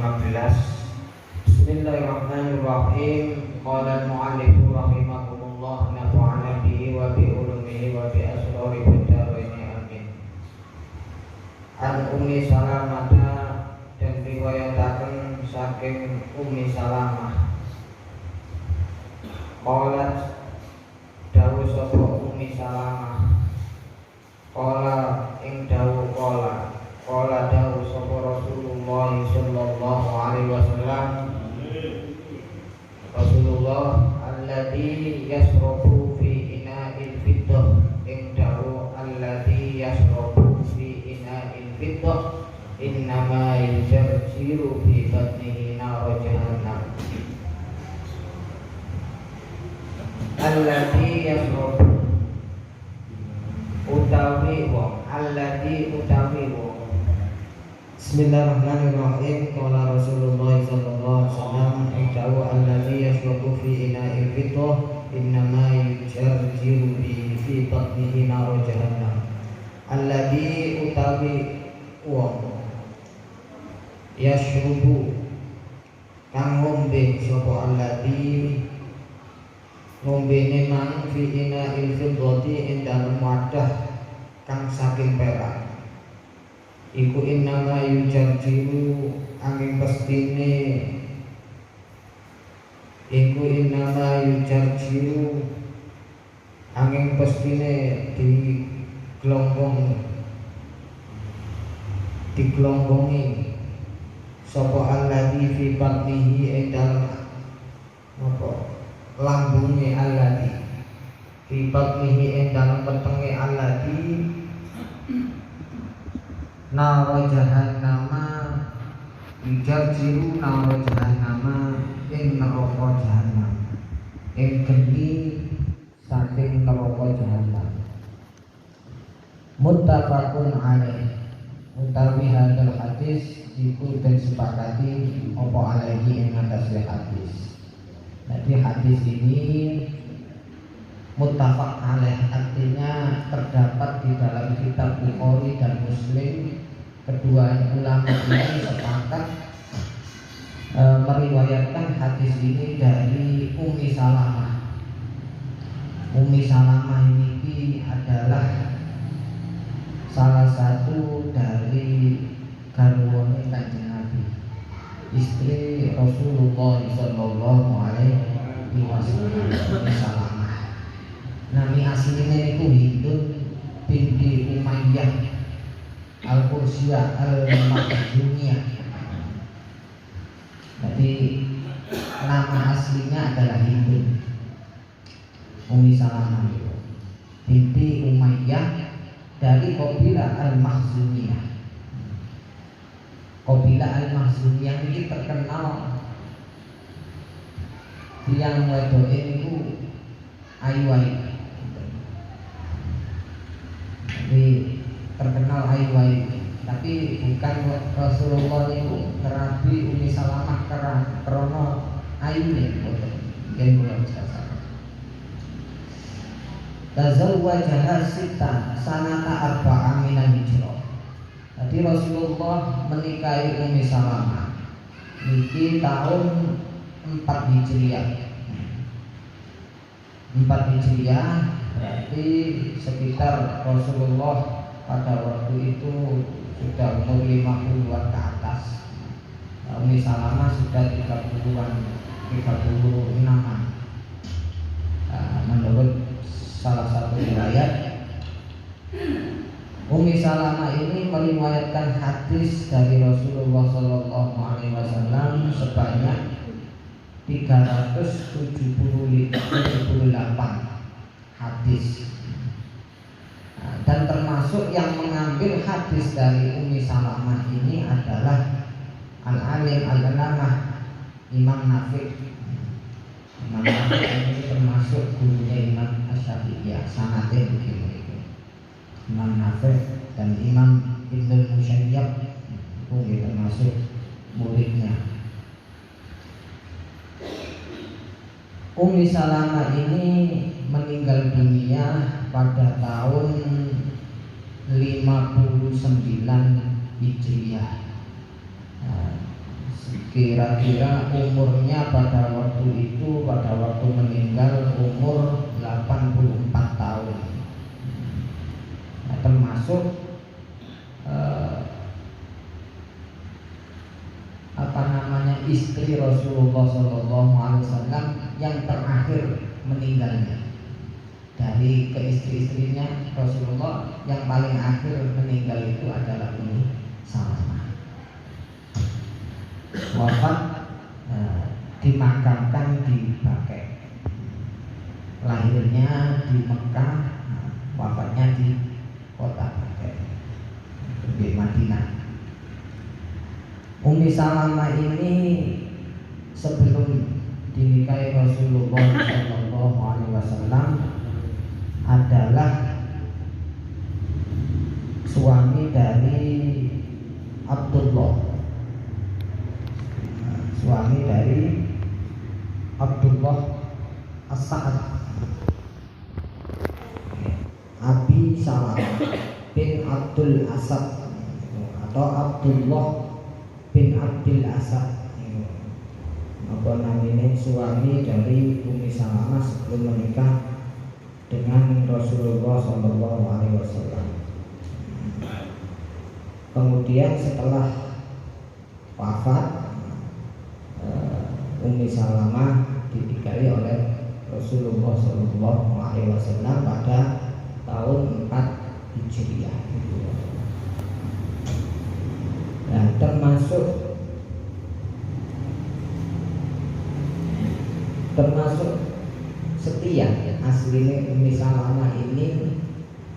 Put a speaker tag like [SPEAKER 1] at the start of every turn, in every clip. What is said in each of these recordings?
[SPEAKER 1] 15. Bismillahirrahmanirrahim. Qala al-mu'allifu rahimahullah nafa'ana bihi wa bi ulumihi wa bi asrari bidaraini amin. An Ummi Salamata, dan riwayataken saking Ummi Salamah. Qalat dawuh sapa Ummi Salamah. Qala ing dawuh qala dawuh sapa Rasulullah sallallahu alaihi wasallam. Rasulullah alladzi yasrabu fi ina'il fiddah, ing dawuh alladzi yasrabu fi ina'il fiddah innama yusarjiru fi batnihi nar jahannam. Alladzi yasrabu utawi wong, alladzi utawi wong. Bismillahirrahmanirrahim. Qala Rasulullah sallallahu alaihi wasallam indahu alladzi yashrabu fi ina'il fiddah innama yujarjiru fi batnihi nar jahannam. Alladzi utawi wong yashrubu kang ngombe sapa alladzi ngombene mang fi ina'il fiddati ing dalem wadah kang saking perak. Iku innama yujarjiru angin pestine, iku innama yujarjiru angin pestine digelonggongi sapa alladzi fi batnihi ing dalem apa lambunge alladzi fi batnihi ing dalem wetenge alladzi naro jahannama yujarjiru naro jahannama ing neraka jahannam ing geni saking neraka jahannam. Muttafaqun alaih, utawi hadal hadis iku den sepakati apa alaihi ing atas hadis. Jadi hadis ini muttafaq alaih, artinya terdapat di dalam kitab Bukhari dan Muslim. Kedua ulama ini sepakat meriwayatkan hadis ini dari Ummi Salamah. Ummi Salamah ini adalah salah satu dari garwane Kanjeng Nabi, istri Rasulullah sallallahu alaihi wasallam. Ummi Salamah nami aslinya itu Hindun binti Umayyah Al-Qursiyah Al-Makhzumiyah. Jadi nama aslinya adalah Hindun. Ummi Salamah itu binti Umayyah dari kabilah Al-Makhzumiyah. Kabilah Al-Makhzumiyah ini terkenal yang wedoke itu ayu-ayu. Jadi terkenal ayu-ayu, tapi bukan Rasulullah itu kerabi Ummi Salamah karena ayunya, yang belum selesai. Tazawwajaha sita sanata arba'a minal hijrah. Jadi Rasulullah menikahi Ummi Salamah niki tahun 4 Hijriah. 4 Hijriah berarti sekitar Rasulullah pada waktu itu sudah umur 50-an ke atas. Ummi Salamah sudah 36-an. Menurut salah satu riwayat, Ummi Salamah ini meriwayatkan hadis dari Rasulullah sallallahu alaihi wasallam sebanyak 378 hadis. Dan termasuk yang mengambil hadis dari Ummi Salamah ini adalah Al-Alim Al-Alamah Imam Nafi'. Imam Nafi' ini termasuk gurunya Imam Asy-Syafi'i, sanadnya begitu. Imam Nafi' dan Imam Ibnul Musayyab itu termasuk muridnya. Ummi Salamah ini meninggal dunia pada tahun 59 Hijriah. kira-kira umurnya pada waktu itu, pada waktu meninggal umur 84 tahun. Nah, termasuk istri Rasulullah SAW yang terakhir meninggalnya. Dari keistri-istrinya Rasulullah yang paling akhir meninggal itu adalah Ummu Salamah. Wafat dimakamkan di Baqi'. Lahirnya di Mekah, wafatnya di kota Baqi', di Madinah. Ummi Salamah ini sebelum dinikahi Rasulullah SAW adalah suami dari Abdullah, As-Sa'ad, Abi Salamah bin Abdul Asad atau Abdullah bin Abdul Asad. Apa namanya, suami dari Ummi Salamah sebelum menikah dengan Rasulullah SAW. Kemudian setelah wafat, Ummi Salamah dinikahi oleh Rasulullah SAW pada tahun 4 Hijriah. Nah, termasuk setia aslinya Ummi Salamah ini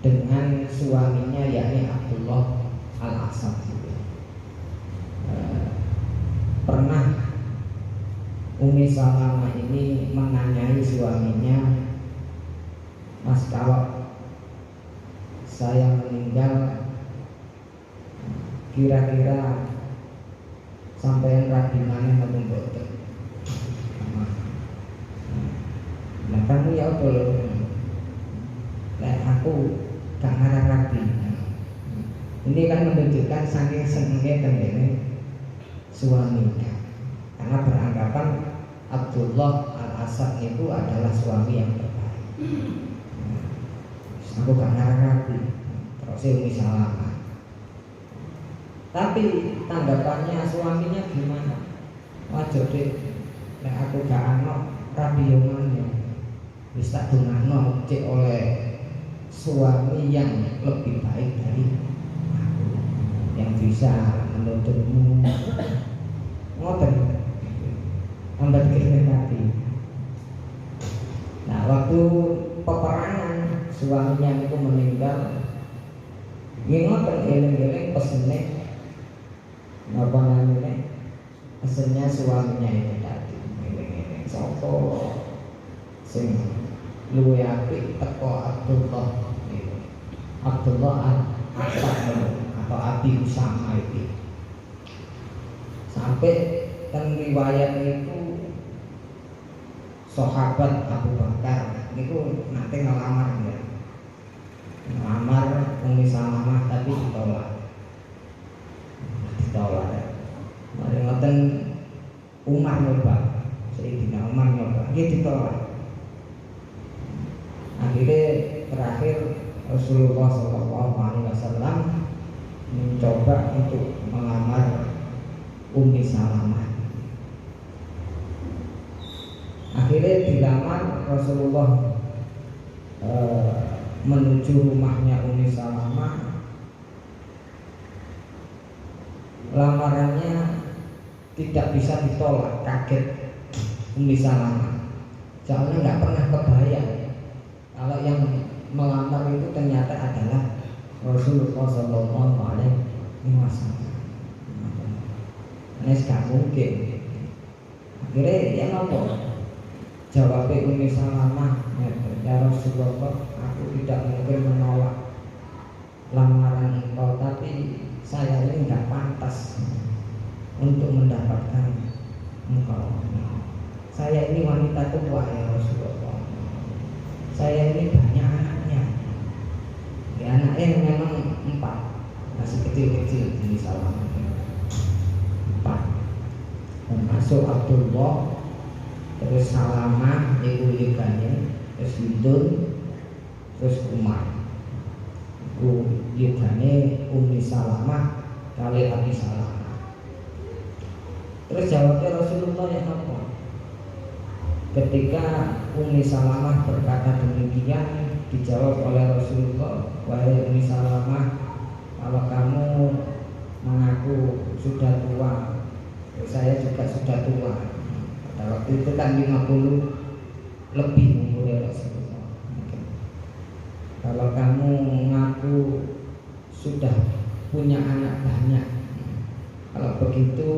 [SPEAKER 1] dengan suaminya, yakni Abdullah Al-Asad. Pernah Ummi Salamah ini menanyai suaminya, "Mas, kalau saya meninggal, kira-kira sampai rabi mana atau mboten?" Nah, kamu ya apa ya? Nah, aku gak ngarang rabi. Ini kan menunjukkan saking senengnya dengan suaminya, karena beranggapan Abdullah Al-Asad itu adalah suami yang terbaik. Aku gak ngarang rabi. Terus Ummi Salamah. Tapi tanggapannya suaminya gimana? Wajar deh, nek aku gak ana rabi yo maneh. Wis tak dongakno cek oleh suami yang lebih baik dari aku, yang bisa menuntutmu. Ngoten. Tambah dikira hati. Nah, waktu peperangan suaminya itu meninggal, ngoten eling-eling pesene napa namanya, pesennya suaminya itu tadi. Eling-eling sapa sing luwe apik teko Abdullah Al-Asad atau Abi Usama itu. Sampai dan riwayat itu sahabat Abu Bakar itu nanti ngelamar ya, ngelamar Ummi Salamah, tapi ditolak. Mari ngoten Umar nyoba, Sayyidina Umar nyoba, dia ditolak. Akhirnya terakhir Rasulullah SAW mencoba untuk melamar Ummi Salamah. Akhirnya dilamar Rasulullah, menuju rumahnya Ummi Salamah. Lamarannya tidak bisa ditolak, kaget Ummi Salamah. Soalnya nggak pernah kebayang kalau yang melamar itu ternyata adalah Rasulullah SAW. Ini gak mungkin. Akhirnya ya nopo, jawabnya Ummi Salamah, "Ya Rasulullah, aku tidak mungkin menolak lamaran engkau, tapi saya ini nggak pantas untuk mendapatkan engkau. Saya ini wanita tua ya Rasulullah. Saya ini banyak anaknya. Ya, anaknya memang 4, masih kecil-kecil Ummi Salamah 4. Dan
[SPEAKER 2] termasuk Abdullah, terus Salamah iku yugane, terus Hindun, terus Umar iku yugane Ummi Salamah kali Abi Salamah. Terus jawabnya Rasulullah yang apa? Ketika Ummi Salamah berkata demikian, dijawab oleh Rasulullah, wahai Ummi Salamah, kalau kamu mengaku sudah tua, saya juga sudah tua. Pada waktu itu kan 50 lebih umurnya Rasulullah. Kalau kamu mengaku sudah punya anak banyak, kalau begitu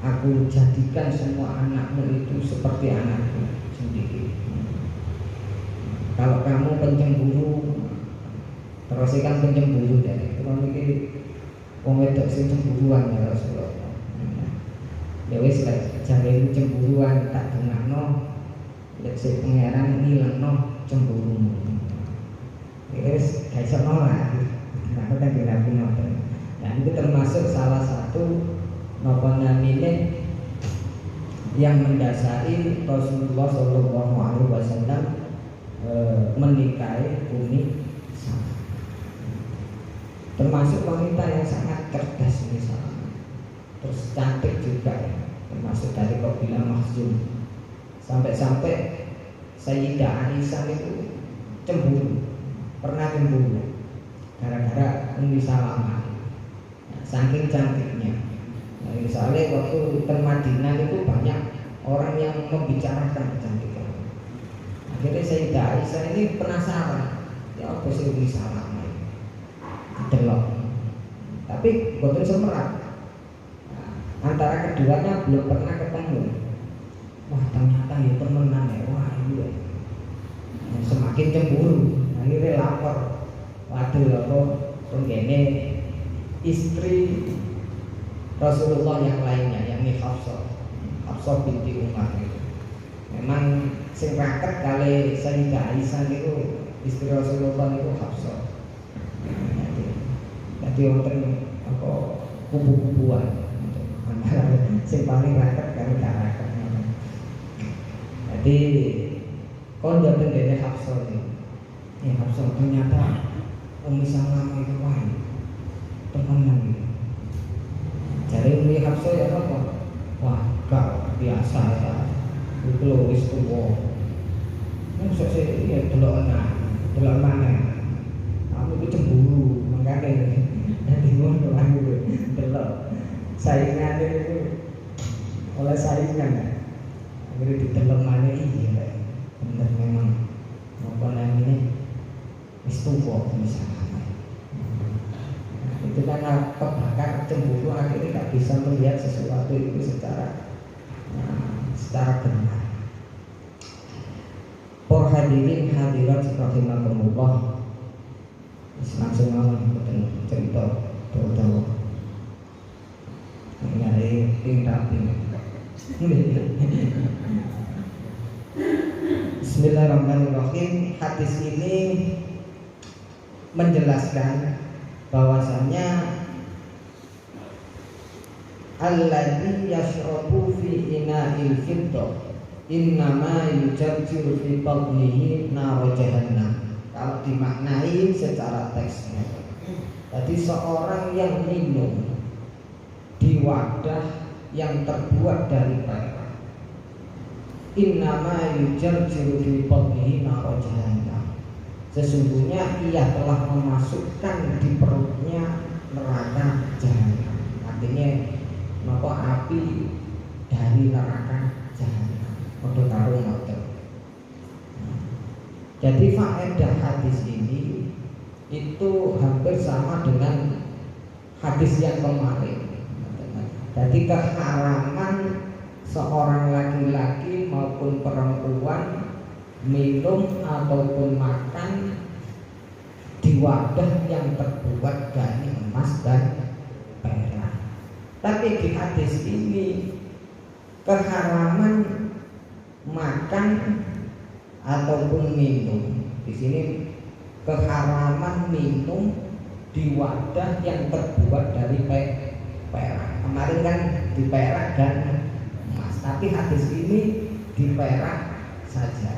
[SPEAKER 2] aku jadikan semua anakmu itu seperti anakku sendiri. Kalau kamu pencemburu, terus kan pencemburu dari itu memiliki wong wedok sing cemburuan ya Rasulullah. Ya wis lek jare cemburuan tak dengakno, lek sing pangeran ngilangno cemburumu. Wis gak iso nolak. Nah, kan dirapi ngoten. Nah, itu termasuk salah satu napa namine yang mendasari Rasulullah Shallallahu Alaihi Wasallam menikahi Ummi Salamah. Termasuk wanita yang sangat cerdas misalnya, terus cantik juga ya, termasuk dari kabilah Makhzum. Sampai-sampai Sayyidah Aisyah itu cemburu, pernah cemburu gara-gara Ummi Salamah, saking cantiknya. Nah, misalnya waktu ke Madinah itu banyak orang yang membicarakan kecantikan. Akhirnya Sayyidah Aisyah ini penasaran, ya apa sih Ummi Salamah ini? Delok. Tapi boten semerat. Nah, antara keduanya belum pernah ketemu. Wah, ternyata ya temenan ya. Wah, iya. Nah, semakin cemburu. Akhirnya lapor. Waduh, apa penggene istri Rasulullah yang lainnya, yakni Hafsah binti Umar itu. Memang sing raket kali Sayyidah Aisyah itu istri Rasulullah itu Hafsah. Jadi wonten apa kubu-kubuan antara sing paling raket karo gak raket. Jadi kon dateng dene Hafsah iki. Ya Hafsah ternyata Ummi Salamah itu wah temenan iki. Jare Ummi Hafsah ya apa? Wah, gak biasa ya. Itu lho wis tuwa. Mosok sik ya delok mana. Aku itu cemburu, makanya nanti ngono aku delok saingan itu oleh saingan. Akhirnya didelok mana iya. Bener memang apa namanya wis tuwa misalnya. Itu karena kebakar cemburu akhirnya tidak bisa melihat sesuatu itu secara benar. Para hadirin hadirat rahimakumullah. Langsung ngomong cerita tahu-tahu. Nyari rapi. Bismillahirrahmanirrahim. Hadis ini menjelaskan bahwasanya alladzi yashrabu fi ina'il fiddah innama yujarjiru fi batnihi nar jahannam. Kalau dimaknai secara teksnya, jadi seorang yang minum di wadah yang terbuat dari perak, innama yujarjiru fi batnihi nar jahannam. Sesungguhnya ia telah memasukkan di perutnya neraka jahanam. Artinya napa api dari neraka jahanam. Padha karo ngoten. Jadi faedah hadis ini itu hampir sama dengan hadis yang kemarin. Jadi keharaman seorang laki-laki maupun perempuan minum ataupun makan di wadah yang terbuat dari emas dan perak. Tapi di hadis ini keharaman makan ataupun minum. Di sini keharaman minum di wadah yang terbuat dari perak. kemarin kan diperak dan emas, tapi hadis ini diperak saja.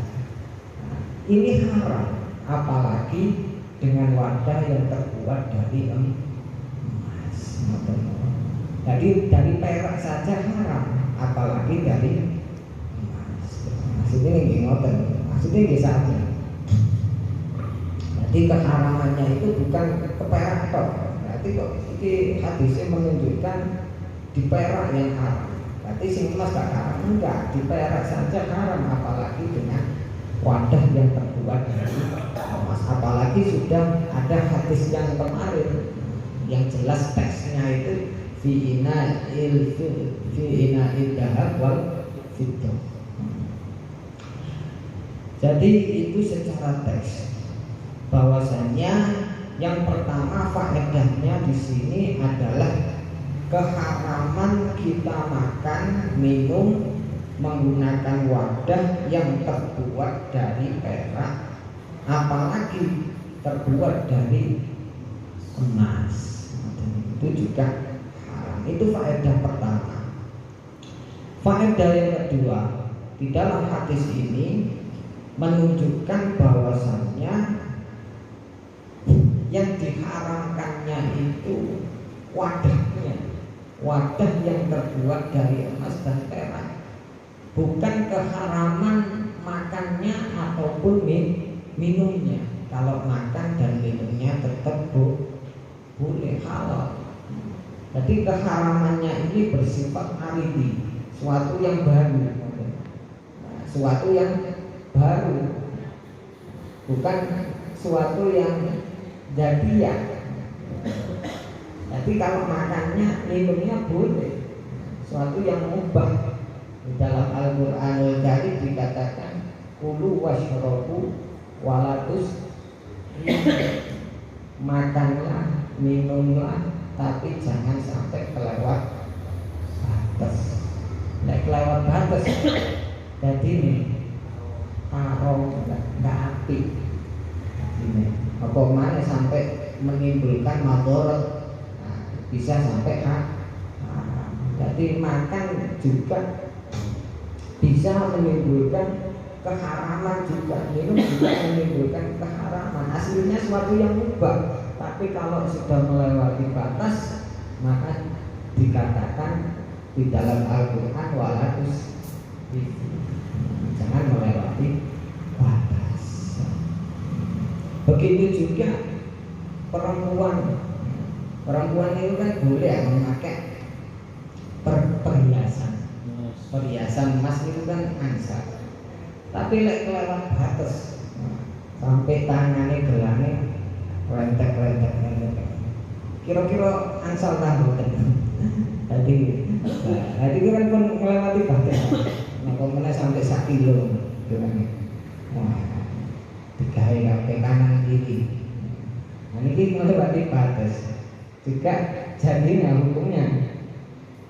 [SPEAKER 2] Nah, ini haram, apalagi dengan wadah yang terbuat dari emas. Jadi dari perak saja haram, apalagi dari emas. Maksudnya ini ngoten, maksudnya ini saja. Jadi keharamannya itu bukan keperak toh. Berarti kok ini hadisnya menunjukkan di perak yang haram. Berarti sing emas gak haram, enggak, di perak saja haram, apalagi dengan wadah yang terbuat dari emas. Apalagi sudah ada hadis yang kemarin yang jelas teksnya itu fi ina'il dahab wal fiddah. Jadi itu secara teks bahwasanya yang pertama faedahnya di sini adalah keharaman kita makan, minum menggunakan wadah yang terbuat dari perak, apalagi terbuat dari emas. Itu juga haram. Itu faedah pertama. Faedah yang kedua, di dalam hadis ini menunjukkan bahwasannya yang diharamkannya itu wadahnya, wadah yang terbuat dari emas dan perak, bukan keharaman makannya ataupun minumnya. Kalau makan dan minumnya tetap boleh halal. Jadi keharamannya ini bersifat aridi, suatu yang baru, suatu yang baru, bukan suatu yang jadian. Jadi kalau makannya, minumnya boleh, suatu yang mubah. Di dalam Al-Qur'anul Karim dikatakan kulu washrabu walatus, makanlah, minumlah, tapi jangan sampai kelewat batas. Nek kelewat batas, jadi nih haram, nggak apik. Ini apa mana sampai menimbulkan madharat, bisa sampai jadi makan juga bisa menimbulkan keharaman juga, minum juga menimbulkan keharaman. Aslinya suatu yang mubah, tapi kalau sudah melewati batas maka dikatakan di dalam Al-Quran walatus, jangan melewati batas. Begitu juga perempuan itu kan boleh memakai perhiasan emas itu kan ansar. Tapi lek kelewat batas sampai tangannya gelane rentek. Kira-kira ansal tambutan. Jadi kan pun melewati batas. Nah, kemudian sampai 1 kilo gelane. Wah, digawe sampai kanan kiri. Nah, ini melewati batas. Juga jadinya hukumnya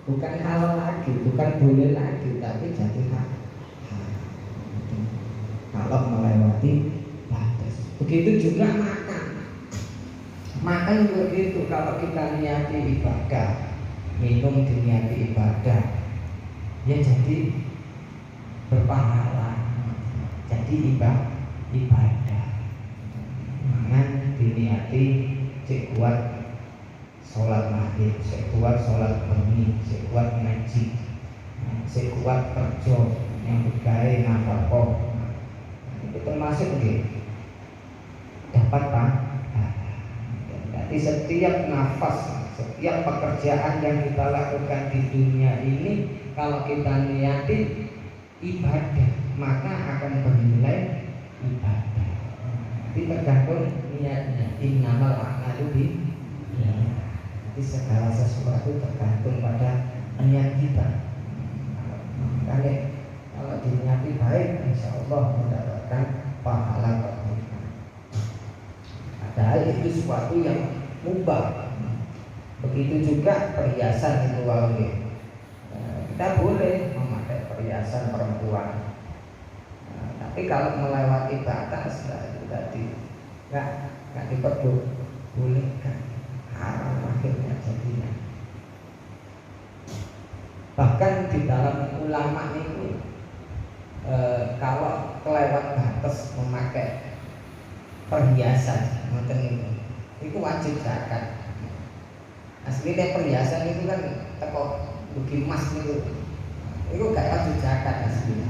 [SPEAKER 2] bukan halal lagi, bukan boleh lagi, tapi jadi hak. Kalau melewati batas. Begitu juga makan begitu. Kalau kita niati ibadah, minum diniati ibadah, ya jadi berpahala, jadi ibadah. Mangan diniati cek kuat sholat maghrib, cek kuat sholat bengi, cek kuat ngaji, cek kuat kerja yang bergaya nafkah. Itu termasuk dapat pahala. Jadi setiap nafas, setiap pekerjaan yang kita lakukan di dunia ini, kalau kita niati ibadah, maka akan bernilai ibadah. Jadi tergantung niatnya. Innamal a'malu binniyat. Jadi segala sesuatu tergantung pada niat kita. Kalau diniati baik, insya Allah mendapatkan pahala kebaikan. Padahal itu sesuatu yang mubah. Begitu juga perhiasan itu kita boleh memakai perhiasan perempuan. Tapi kalau melewati batas, itu tadi nggak diperbolehkan, haram akhirnya jadinya. Bahkan di dalam ulama itu kalau kelewat batas memakai perhiasan itu wajib zakat. Aslinya perhiasan itu kan teko bukti emas itu gak wajib zakat aslinya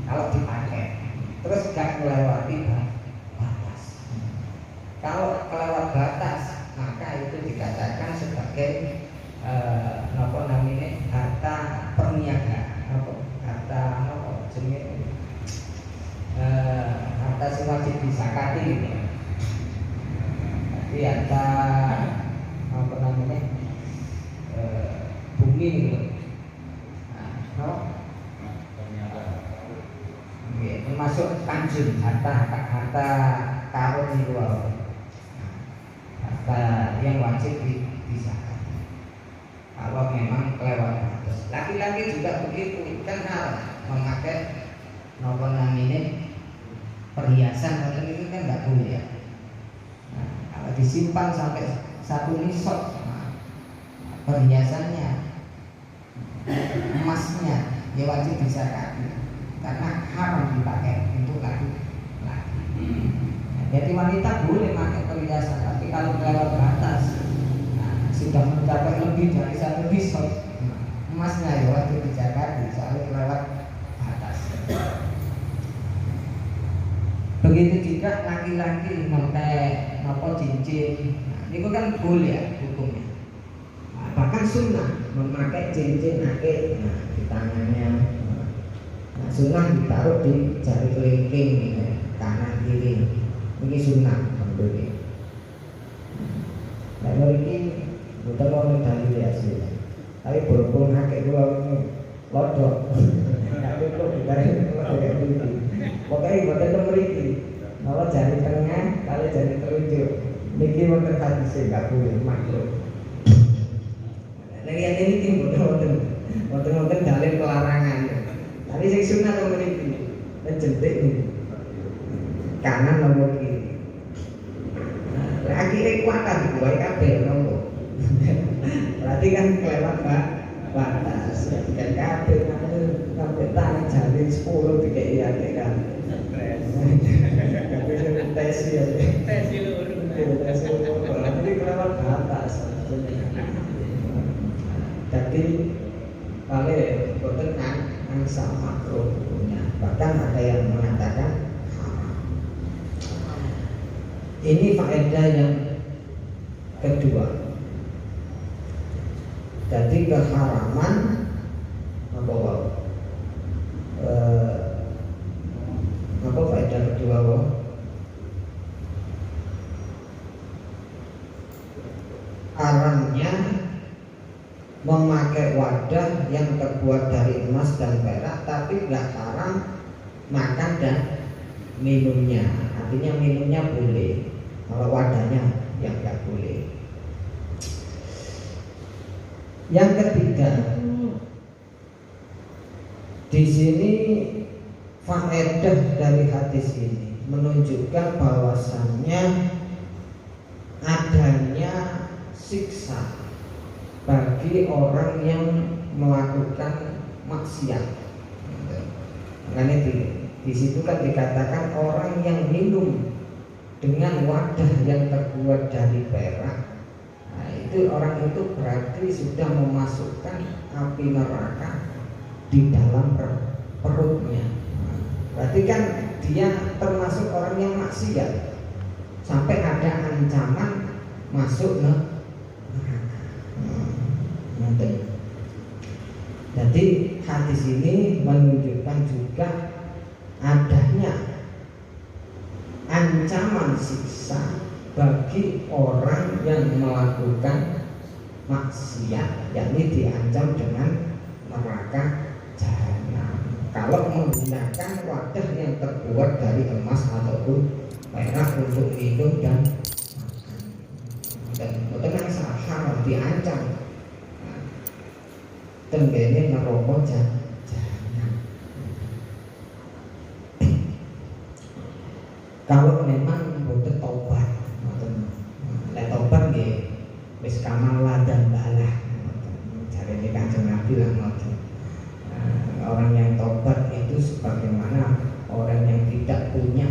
[SPEAKER 2] kalau dipakai. Terus gak melewati batas. Kalau kelewat batas maka itu dikatakan sebagai harta perniagaan, harta sing wajib disakati gitu. Jadi harta bumi gitu. Termasuk kanjeng harta karun itu, harta yang wajib disakati. Kalau memang kelewat batas. Laki-laki juga begitu, kan haram memakai perhiasan itu kan nggak boleh ya. Nah, kalau disimpan sampai 1 nisab, perhiasannya, emasnya ya wajib disakati karena haram dipakai untuk laki-laki. Jadi wanita boleh pakai perhiasan, tapi kalau kelewat batas, sudah mencapai lebih dari 1 nisab, emasnya ya wajib dijaga, soalnya kelewat batas. Begitu juga laki-laki memakai cincin, itu kan boleh ya hukumnya. Bahkan sunnah memakai cincin akik di tangannya. Sunnah ditaruh di jari kelingking kanan kiri. Ini sunnah menurut. Nah, ini bukan mau dalil ya sih. Tapi berhubung akik gua lodok. Tapi kok dikasih kayak gitu. Pokoknya buatan nomor ini. Kalau jari tengah, kalau jari telunjuk. Niki wonten hadis enggak boleh makruh. Lagi ini wonten dalil pelarangan. Tapi sing sunah nomor ini. Jentik ini. Kanan nomor kiri. Akhirnya kuatan buat kabel nomor. Berarti kan kelewat batas. Dan kabel sampai tangan jari 10 dikei kan. Tes ya. Jadi kelewat batas. Jadi kalau boten angsa makruh punya. Bahkan ada yang mengatakan ini faedah yang kedua. Jadi keharaman apa faedah kedua haramnya memakai wadah yang terbuat dari emas dan perak, tapi nggak haram makan dan minumnya. Artinya minumnya boleh, kalau wadahnya yang nggak boleh. Yang ketiga, di sini faedah dari hadis ini menunjukkan bahwasannya adanya siksa bagi orang yang melakukan maksiat. Makanya di situ kan dikatakan orang yang minum dengan wadah yang terbuat dari perak, nah itu orang itu berarti sudah memasukkan api neraka di dalam perutnya. Berarti kan dia termasuk orang yang maksiat sampai ada ancaman masuk neraka. Jadi hadis ini menunjukkan juga adanya ancaman siksa bagi orang yang melakukan maksiat, yakni diancam dengan neraka jahanam kalau menggunakan wadah yang terbuat dari emas ataupun perak untuk minum dan bukan haram diancam tenggene neraka jahanam. Kalau memang boten taubat, lek taubat nggih wis kamalah dan balah. Jarene Kanjeng Nabi lah Orang yang tobat itu sebagaimana orang yang tidak punya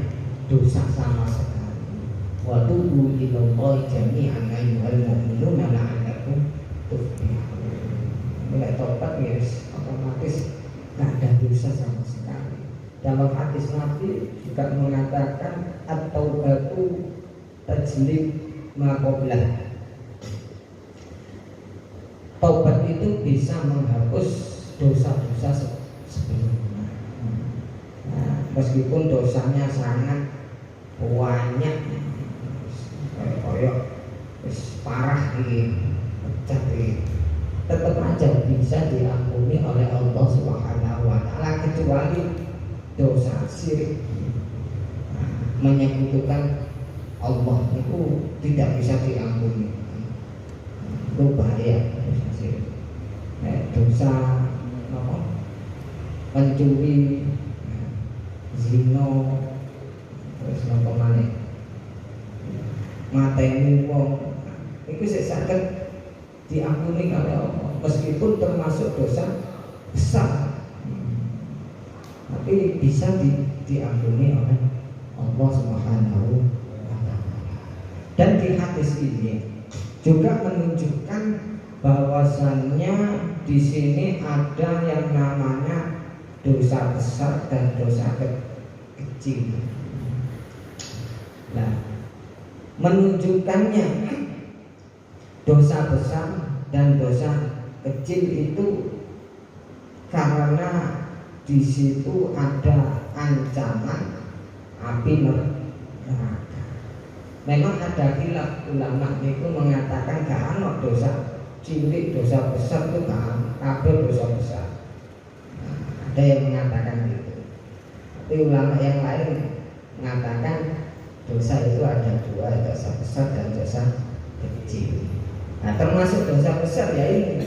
[SPEAKER 2] dosa sama sekali. Wa tubu ilallahi jami'an ayyuhal mu'minuna la'allakum tuflihun. Mulai tobat ya otomatis nggak ada dosa sama sekali. Dalam hadis Nabi juga mengatakan at-taubatu tajlib ma qablah. Taubat itu bisa menghapus dosa-dosa sebelumnya. Meskipun dosanya sangat banyak, kayak parah pecah tetap aja bisa diampuni oleh Allah Subhanahu wa taala, kecuali dosa syirik, menyekutukan Allah itu tidak bisa diampuni. Itu bahaya dosa syirik. Dosa apa? Mencuri, zina, terus apa maneh? Mateni wong, itu saged diampuni oleh Allah, meskipun termasuk dosa besar, tapi bisa diampuni oleh Allah Subhanahu wa taala. Dan di hadis ini juga menunjukkan bahwasannya di sini ada yang namanya dosa besar dan dosa kecil. Nah, menunjukkannya dosa besar dan dosa kecil itu karena di situ ada ancaman api neraka. Memang ada khilaf ulama itu mengatakan gak ana dosa cilik, dosa besar itu kabeh dosa besar. Ada yang mengatakan gitu. Tapi ulama yang lain mengatakan dosa itu ada dua, dosa besar dan dosa kecil. Nah, termasuk dosa besar ya ini.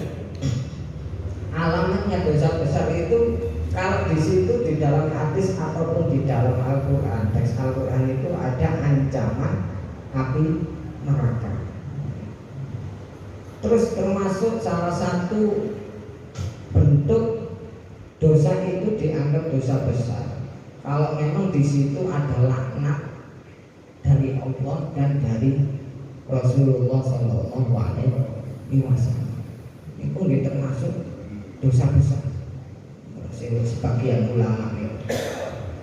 [SPEAKER 2] Alamatnya dosa besar itu kalau di situ di dalam hadis ataupun di dalam Al-Qur'an, teks Al-Qur'an itu ada ancaman api neraka. Terus termasuk salah satu bentuk dosa itu dianggap dosa besar kalau memang di situ ada laknat dari Allah dan dari Rasulullah Sallallahu Alaihi Wasallam. Itu termasuk dosa besar. Sebagian ulama itu.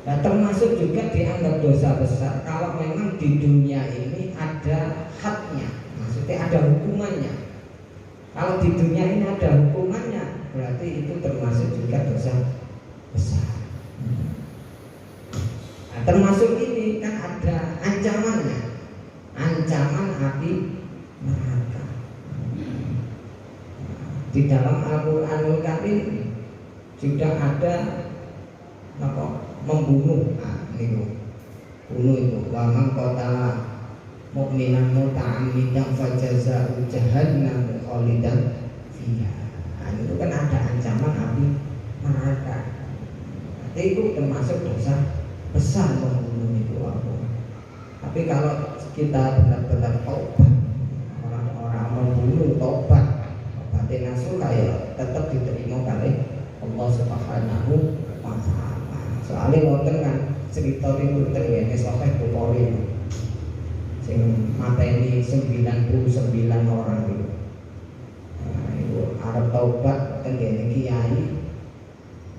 [SPEAKER 2] Nah, termasuk juga dianggap dosa besar kalau memang di dunia ini ada hadnya, maksudnya ada hukumannya. Kalau di dunia ini ada hukumannya, berarti itu termasuk juga dosa besar. Nah, termasuk ini kan ada ancamannya, ancaman api neraka. Di dalam Al-Qur'anul Karim sudah ada apa? Membunuh. Nah, itu bunuh itu wa man qatala mu'minan muta'ammidan fajaza'u jahannam khalidan fiha. Nah, itu kan ada ancaman api neraka. Itu termasuk dosa besar membunuh itu apa. Tapi kalau kita benar-benar tobat, orang-orang membunuh tobat, tobatnya nasuha ya tetap diterima oleh Allah Subhanahu wa taala. Soalnya wonten kan cerita itu terjadi Sahih Bukhari sing mateni 99 orang itu. Nah, itu arep taubat tenggene kiai.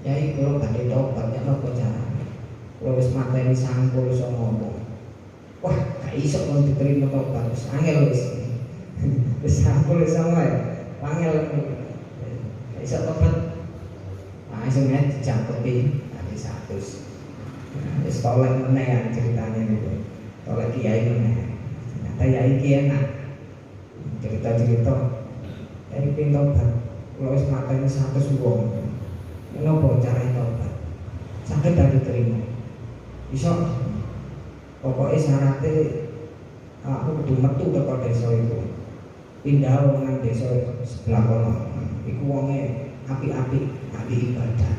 [SPEAKER 2] Kiai kula badhe taubat ya napa carane? Kula wis mateni 99 ngomong. Wah, gak iso kon diterima taubat. Wis angel wis. Wis 99 ya. Angel. Gak iso taubat. Langsung aja dijangketi tadi 100. Wis tolek meneh ceritanya itu. Tolek kiai meneh. Ternyata kiai ki enak. Cerita-cerita kiai pin tobat. Kalau wis mateni 100 wong. Menapa cara tobat? Saged diterima. Iso. Pokoknya syaratnya aku kudu metu teko desa itu. Pindah nang desa sebelah kono. Iku wonge api-api ahli ibadah.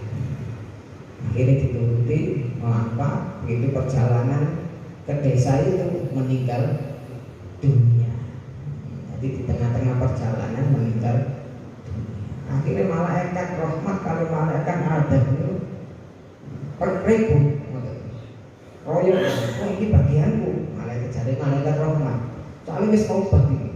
[SPEAKER 2] Akhirnya dituruti melampah, begitu perjalanan ke desa itu meninggal dunia. Jadi di tengah-tengah perjalanan meninggal dunia. Akhirnya malaikat rahmat kalau malaikat adab itu ribut. Royo, oh ini bagianku. Malaikat jadi malaikat rahmat. Soalnya wis tobat iki.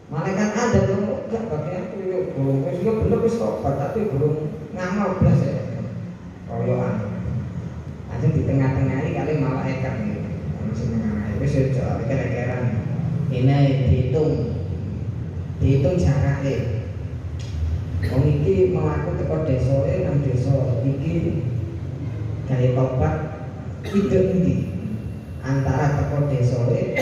[SPEAKER 2] Malaikat adab itu enggak bagianku yo. Wis yo bener wis tobat tapi belum ngamal blas ya. Royoan. Aja di tengah-tengah ini kali malaikat ini. Masih mengenai wis yo kira-kira ini dihitung jaraknya. Wong iki mlaku teko desoe nang desa iki gawe tobat ide endi antara teko desoe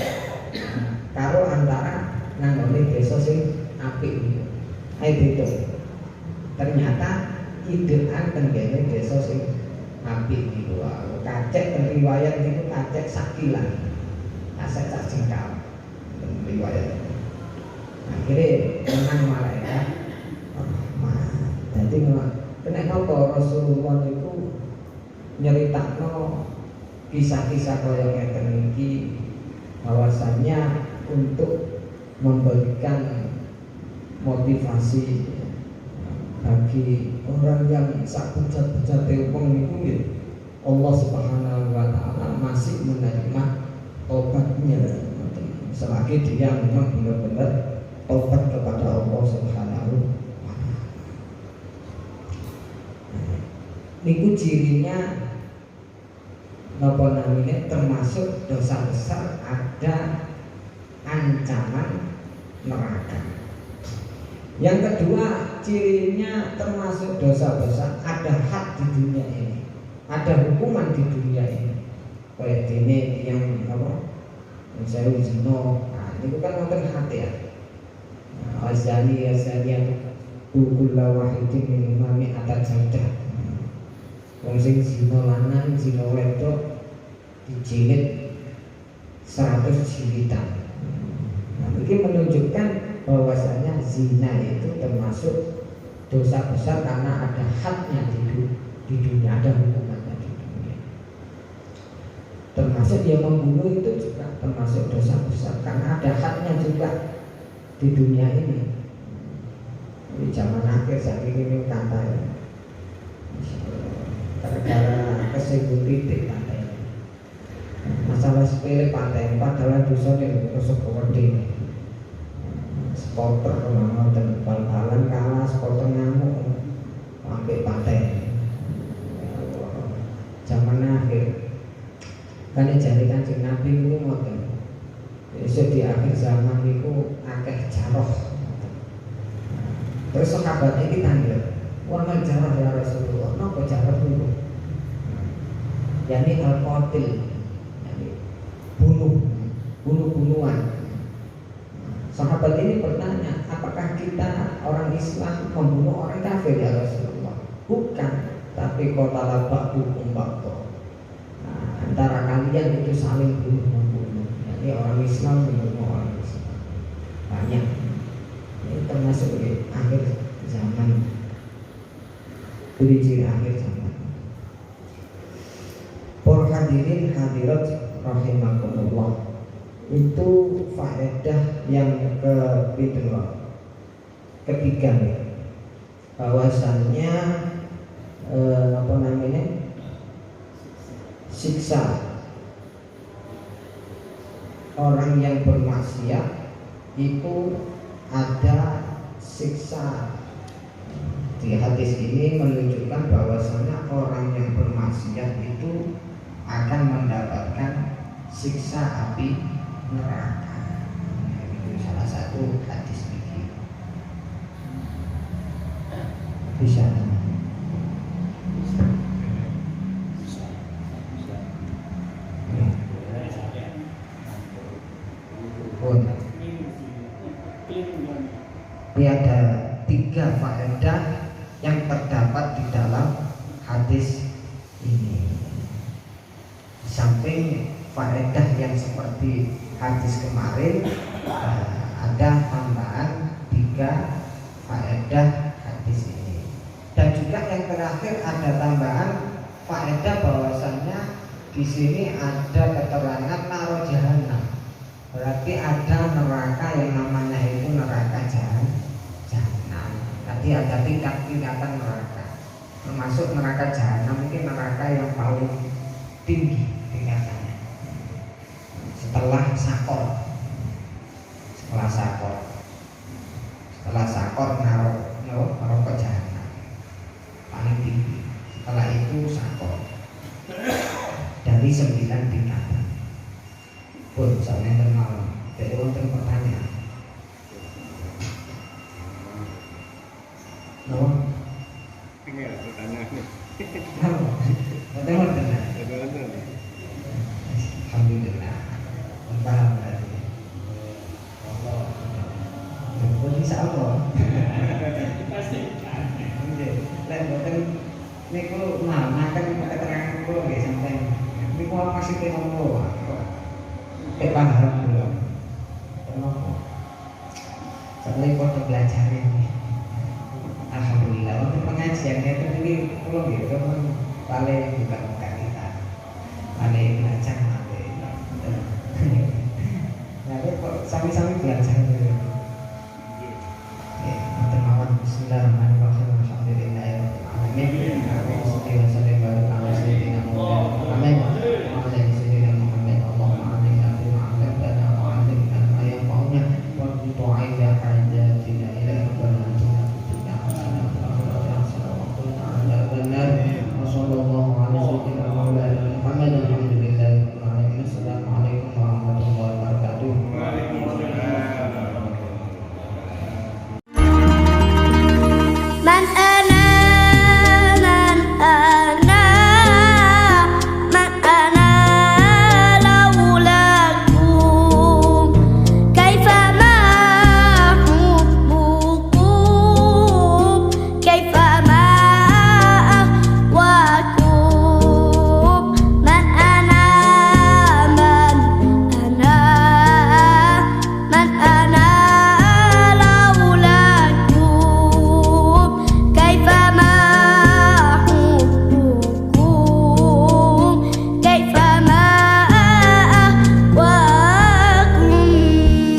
[SPEAKER 2] karo antara nang ngene desa sing apik iki. Ayo dihitung. Ternyata idean tenggene desa sing apik iki wae. Kacek riwayat itu kacek sakilan. Aset sak jengkal. Riwayat. Akhirnya menang malaikat. Jadi kena nopo Rasulullah itu nyeritakno kisah-kisah kaya ngeten iki bahwasannya untuk memberikan motivasi bagi orang yang sak pucat-pucate wong niku nggih Allah Subhanahu wa taala masih menerima tobatnya selagi dia memang benar-benar tobat kepada Allah Subhanahu. Niku cirinya napa namanya termasuk dosa besar ada ancaman neraka. Yang kedua cirinya termasuk dosa besar ada had di dunia ini, ada hukuman di dunia ini. Kayak ini yang apa? Saya zina, nah itu kan wonten hati ya. Azali yang kullu wahidin min mami atat jaudah. Wong sing zina lanang zina wedok dijilid 100 jilidan. Nah, ini menunjukkan bahwasanya zina itu termasuk dosa besar karena ada hadnya di dunia, ada hukumannya di dunia. Termasuk yang membunuh itu juga termasuk dosa besar karena ada hadnya juga di dunia ini. Di zaman akhir saat ini kata ya. Gara-gara kesebut titik pantai. Masalah sepele pantai padahal dosa nih rusuk gede. Supporter mau bal-balan kalah supporter ngamuk sampai pantai. Zaman akhir kan jadi Kanjeng Nabi itu ngoten. Besok di akhir zaman itu akeh jaroh. Terus sahabat ini tanya, "Wa jarah ya Rasulullah?" Napa jarah itu? Yani al-qatil, yani bunuh-bunuhan. Sahabat ini bertanya, apakah kita orang Islam membunuh orang kafir ya Rasulullah? Bukan, tapi qatala ba'dukum ba'dha. Antara kalian itu saling bunuh-membunuh. Yani orang Islam membunuh orang Islam. Banyak. Ini termasuk di akhir zaman. Itu ciri akhir zaman. Para hadirin hadirat rahimakumullah, itu faedah yang ketiga nih, bahwasannya apa namanya siksa orang yang bermaksiat itu ada siksa. Di hadis ini menunjukkan bahwasannya orang yang bermaksiat itu akan mendapatkan siksa api neraka. Itu salah satu hadis ini. Bisa. Ini ada 3 faedah yang terdapat di dalam hadis ini. Samping faedah yang seperti hadis kemarin, ada tambahan 3 faedah hadis ini. Dan juga yang terakhir ada tambahan faedah bahwasannya di sini ada keterangan naro jahanam. Berarti ada neraka yang namanya itu neraka jahanam. Kan Jadi ada tingkat-tingkatan neraka. Termasuk neraka jahanam, mungkin neraka yang paling tinggi tingkatannya. Setelah sakor. Setelah sakor naruh ke jahanam. Paling tinggi. Setelah itu sakor. Dari 9 tingkatan. Pun sampai termalam. Jadi untuk pertanyaan. No.
[SPEAKER 3] Enggak, pertanyaan.
[SPEAKER 2] Alhamdulillah. Paham berarti. Allah. Insya Allah.
[SPEAKER 3] Pasti.
[SPEAKER 2] Lain boten niku makan keterangan kula nggih sampeyan. Niku maksudnya ngono. Paham belum? Kenapa? Sampai kok belajar ini. Alhamdulillah untuk pengajian itu ini kula nggih paling buka-buka kita. Paling belajar paling. Nah, kok sami-sami belajar dulu. Bismillahirrahmanirrahim. Alhamdulillahirabbil alamin.